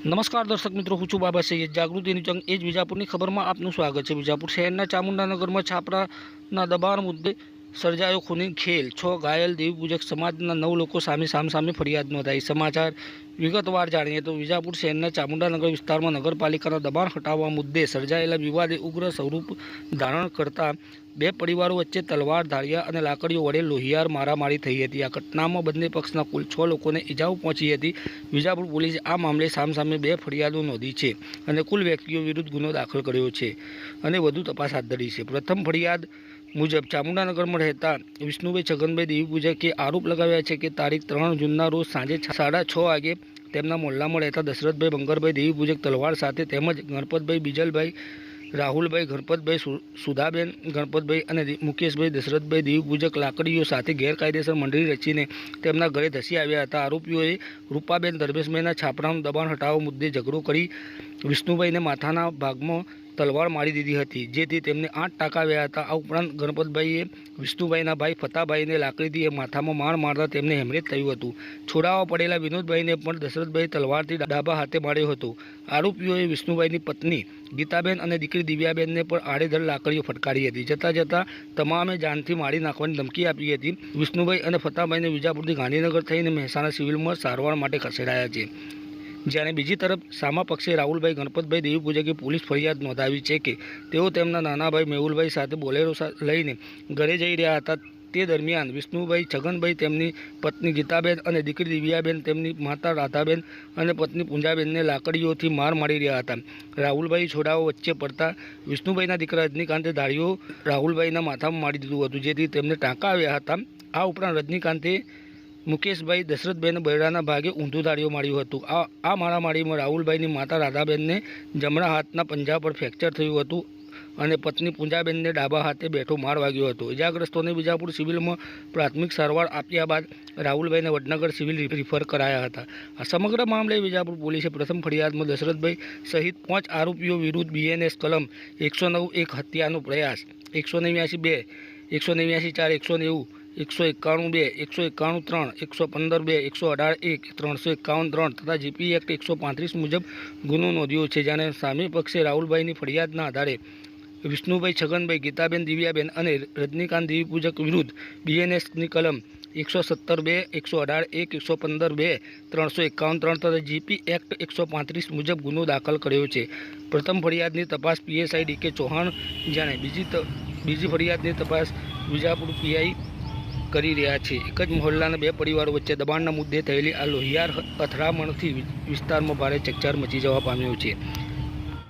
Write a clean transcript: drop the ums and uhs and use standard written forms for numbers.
नमस्कार दर्शक मित्रों, हूँ छुं बाबा सैयद। जागृति न्यूज अंग एज विजापुरनी खबरमां आपनुं स्वागत है। विजापुर शहेरना चामुंडानगरमां छापराना दबाण मुद्दे सर्जायो खूनी खेल, 6 घायल। देवीपूजक समाजना 9 लोको सामे फरियाद नोंधाई। समाचार विगतवार जाणीए तो विजापुर शहेरना चामुंडानगर विस्तारमां नगरपालिकाना दबाण हटाववा मुद्दे सर्जायेला विवादे उग्र स्वरूप धारण करता बे परिवारों वच्चे तलवार, धारिया अने लाकड़ीओ वडे लोहियार मारामारी थई हती। आ घटनामां बंने पक्षना कुल 6 लोकोने ईजाओ पहोंची हती। विजापुर पोलीसे आ मामले सामे 2 फरियादो नोंधी छे अने कुल व्यक्तिओ विरुद्ध गुनो दाखल कर्यो छे अने वधु तपास हाथ धरी छे। प्रथम फरियाद मुजब चामुंडानगर में रहता विष्णुभाई छगनभाई देवीपूजके आरोप लगाव्या है कि तारीख 3 जूनना रोज सांजे 6:30 वागे तेमना मोहल्ला में रहता दशरथभाई बंगरभाई देवीपूजक तलवार साथे तेमज गणपतभाई बीजलभाई, राहुलभाई, गणपतभाई, सुधाबेन गणपतभाई और मुकेशभाई दशरथभाई देवीपूजक लाकड़ीओ साथे गैरकायदेसर मंडળી रचीने तेमना घरे धसी आव्या हता। आरोपीओए रूपाबेन धर्मेशभाईना छापरानुं दबाण हटाववा मुद्दे झगड़ो करी विष्णुभाईने माथाना भागमां तलवार मारी दीधी हती, जेथी तेमने 8 टाँका व्या हता। आ उपरांत गणपतभाईए विष्णुभाईना भाई फताभाईने लाकड़ीथी माथामां मार मारता तेमने हेमरेज थयुं हतुं। छोडावा पड़ेला विनोदभाईने पण दशरथभाई तलवारथी डाबा हाथे मार्यो हतो। आरोपीओए विष्णुभाईनी पत्नी गीताबेन अने दीकरी दिव्याबेनने पण आड़ेधड़ लाकड़ीओ फटकारी हती। जता जता तमामे जानथी मारी नाखवानी धमकी आपी हती। विष्णुभाई अने फताभाईने विजापुरथी गांधीनगर थईने महेसाणा सिविलमां सारवार माटे खसेडाया छे। જ્યારે બીજી તરફ સામા પક્ષે રાહુલભાઈ ગણપતભાઈ દેવીપૂજકે પોલીસ ફરિયાદ નોંધાવી છે કે તેઓ તેમના નાના ભાઈ મેહુલભાઈ સાથે બોલેરો લઈને ઘરે જઈ રહ્યા હતા। તે દરમિયાન વિષ્ણુભાઈ છગનભાઈ તેમની પત્ની ગીતાબેન અને દીકરી દિવ્યાબેન તેમની માતા રાધાબેન અને પત્ની પૂંજાબેનને લાકડીઓથી માર મારી રહ્યા હતા। રાહુલભાઈ છોડાઓ વચ્ચે પડતા વિષ્ણુભાઈના દીકરા રજનીકાંતે ધાડીઓ રાહુલભાઈના માથામાં મારી દીધું હતું, જેથી તેમને ટાંકા આવ્યા હતા। આ ઉપરાંત રજનીકાંતે मुकेशभाई दशरथभाई बहेराना भागे ऊंधू धाड़ियों मार्युं हतुं। आ मारामारी में राहुलभाई माता राधाबेन ने जमणा हाथना पंजा पर फ्रेक्चर थयुं हतुं अने पत्नी पूंजाबेन ने डाबा हाथे बैठो मार वाग्यो हतो। इजाग्रस्तों ने बीजापुर सिविल में प्राथमिक सारवार आप्या बाद राहुलभाई ने वडनगर सिविल रिफर कराया हता। आ समग्र मामले बीजापुर पुलिसे प्रथम फरियाद में दशरथभाई सहित 5 आरोपीओ विरुद्ध BNS कलम 109(1) हत्यानो प्रयास, 189(2), 189(4), 190, 191(2), 191(3), 115(2), 118(1), 351(3) तथा GP एक्ट 135 मुजब गुनो नोंध्यो छे। जेने सामी पक्षे राहुलभाईनी फरियादना आधारे विष्णुभाई छगनभाई, गीताबेन दिव्याबेन और रजनीकांत देवीपूजक विरुद्ध BNS की कलम 170(2), 118(1), 115(2), 351(3) तथा GP एक्ट 135 मुजब गुनो दाखल कर्यो छे। प्रथम फरियादनी तपास PSI DK चौहान जाने बीजी फरियादनी तपास विजापुर PI કરી રહ્યા છે। એક જ મહોલ્લાના 2 પરિવારો વચ્ચે દબાણના મુદ્દે થયેલી આ લોહિયાર અથડામણથી વિસ્તારમાં ભારે ચકચાર મચી જવા પામ્યો છે।